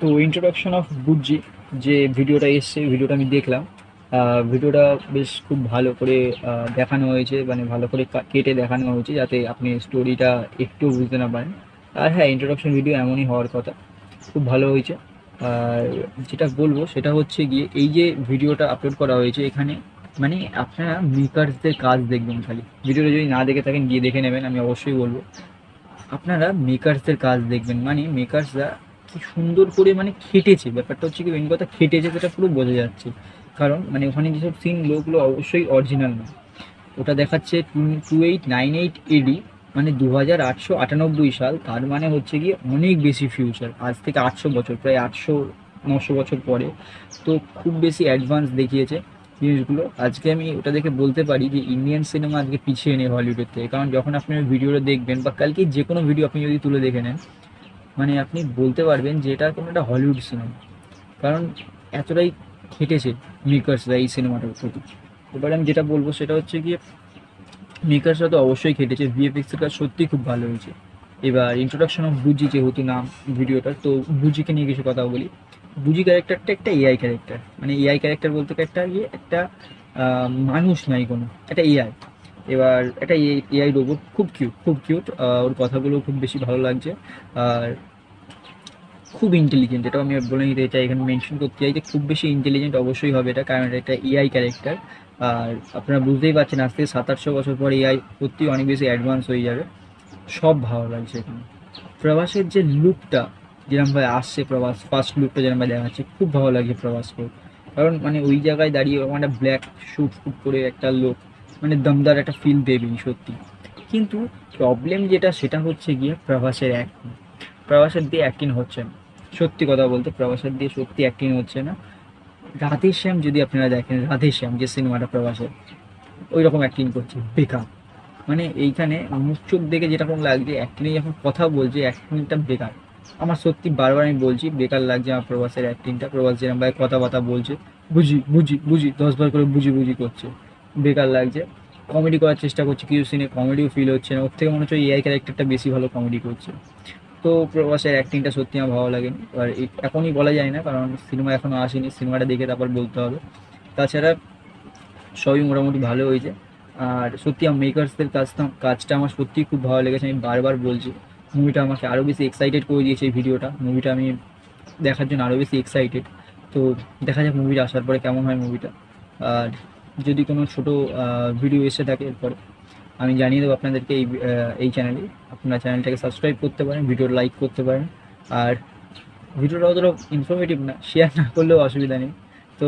তো introduction of Bujji যে ভিডিওটা এসছে, ভিডিওটা আমি দেখলাম। ভিডিওটা বেশ খুব ভালো করে দেখানো হয়েছে, মানে ভালো করে কেটে দেখানো হয়েছে যাতে আপনি স্টোরিটা একটু বুঝতে না পারেন। আর হ্যাঁ, ইন্ট্রোডাকশন ভিডিও এমনই হওয়ার কথা। খুব ভালো হয়েছে। আর যেটা বলবো সেটা হচ্ছে গিয়ে, এই যে ভিডিওটা আপলোড করা হয়েছে এখানে, মানে আপনারা মেকার্সদের কাজ দেখবেন। খালি ভিডিওটা যদি না দেখে থাকেন গিয়ে দেখে নেবেন, আমি অবশ্যই বলবো। আপনারা মেকার্সদের কাজ দেখবেন, মানে মেকার্সরা কি সুন্দর করে মানে খেটেছে। ব্যাপারটা হচ্ছে কি, মেন কথা খেটেছে, সেটা পুরো বোঝা যাচ্ছে। কারণ মানে ওখানে যেসব সিন লোকগুলো অবশ্যই অরিজিনাল না। ওটা দেখাচ্ছে 2898 এডি, মানে 2898 সাল। তার মানে হচ্ছে গিয়ে অনেক বেশি ফিউচার, আজ থেকে 800 বছর, প্রায় 800-900 বছর পরে। তো খুব বেশি অ্যাডভান্স দেখিয়েছে জিনিসগুলো। আজকে আমি ওটা দেখে বলতে পারি যে ইন্ডিয়ান সিনেমা আজকে পিছিয়ে নেই হলিউডের থেকে। কারণ যখন আপনি ওই ভিডিওটা দেখবেন, বা কালকে যে কোনো ভিডিও আপনি যদি তুলে দেখে নেন, মানে আপনি বলতে পারবেন যে এটা কোনো একটা হলিউড সিনেমা। কারণ এতটাই খেটেছে মেকার্সরা এই সিনেমাটার প্রতি। এবারে আমি যেটা বলবো সেটা হচ্ছে গিয়ে, মেকার্সরা তো অবশ্যই খেটেছে, ভিএফএক্সের কাজ সত্যিই খুব ভালো হয়েছে। এবার ইন্ট্রোডাকশন অফ বুজি যেহেতু নাম ভিডিওটার, তো বুজিকে নিয়ে কিছু কথা বলি। বুজি ক্যারেক্টারটা একটা এআই ক্যারেক্টার, মানে এআই ক্যারেক্টার বলতে একটা একটা মানুষ নাই কোনো, একটা এআই। এবার একটা এআই রোবট, খুব কিউট, খুব কিউট। ওর কথাগুলো খুব বেশি ভালো লাগছে। আর খুব ইন্টেলিজেন্ট, এটাও আমি বলে নিতে চাই, এখানে মেনশন করতে চাই যে খুব বেশি ইন্টেলিজেন্ট অবশ্যই হবে এটা, কারণ এটা একটা এআই ক্যারেক্টার। আর আপনারা বুঝতেই পারছেন, আজ থেকে 700-800 বছর পর এআই সত্যি অনেক বেশি অ্যাডভান্স হয়ে যাবে। সব ভালো লাগছে এখানে। প্রভাসের যে লুকটা যেরকমভাবে আসছে, প্রভাস ফার্স্ট লুকটা যেরকমভাবে দেখাচ্ছে, খুব ভালো লাগছে প্রভাসকে। কারণ মানে ওই জায়গায় দাঁড়িয়ে মানে ব্ল্যাক শ্যুট ফুট করে একটা লোক, মানে দমদার একটা ফিল দেবেই সত্যি। কিন্তু প্রবলেম যেটা, সেটা হচ্ছে গিয়ে প্রভাসের অ্যাক্টিং। প্রভাসের দিয়ে অ্যাক্টিং হচ্ছে না, সত্যি কথা বলতে প্রভাসের দিয়ে সত্যি অ্যাক্টিং হচ্ছে না। রাধেশ্যাম যদি আপনারা দেখেন, রাধেশ্যাম যে সিনেমাটা প্রভাসের, ওই রকম অ্যাক্টিং করছে, বেকার। মানে এইখানে মুখ চোখ দেখে যেরকম লাগছে, অ্যাক্টিংয়ে যখন কথা বলছে অ্যাক্টিংটা বেকার। আমার সত্যি বারবার আমি বলছি, বেকার লাগছে আমার প্রভাসের অ্যাক্টিংটা। প্রভাস যেরকম ভাই কথাবার্তা বলছে, বুঝি বুঝি বুঝি 10 বার করে বুঝি বুঝি করছে, বেকার লাগছে। কমেডি করার চেষ্টা করছে, কিছু সিনে কমেডিও ফিল হচ্ছে না, ওর থেকে মনে হচ্ছে এআই ক্যারেক্টারটা বেশি ভালো কমেডি করছে। তো প্রভাসের অ্যাক্টিংটা সত্যি আমার ভালো লাগেনি। আর এখনই বলা যায় না, কারণ সিনেমা এখনও আসেনি, সিনেমাটা দেখে তারপর বলতে হবে। তাছাড়া সবই মোটামুটি ভালো হয়েছে। আর সত্যি আমার মেকার্সদের কাজটা আমার সত্যিই খুব ভালো লেগেছে, আমি বারবার বলছি। মুভিটা আমাকে আরও বেশি এক্সাইটেড করে দিয়েছে এই ভিডিওটা, মুভিটা আমি দেখার জন্য আরও বেশি এক্সাইটেড। তো দেখা যাক মুভিটা আসার পরে কেমন হয় মুভিটা। আর যদি কোনো ছোটো ভিডিও এসে থাকে এরপরে, আমি জানিয়ে দেবো আপনাদেরকে এই চ্যানেলে। আপনারা চ্যানেলটাকে সাবস্ক্রাইব করতে পারেন, ভিডিওটা লাইক করতে পারেন। আর ভিডিওটা অতটা ইনফরমেটিভ না, শেয়ার না করলেও অসুবিধা নেই। তো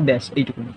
ব্যাস এইটুকুনি।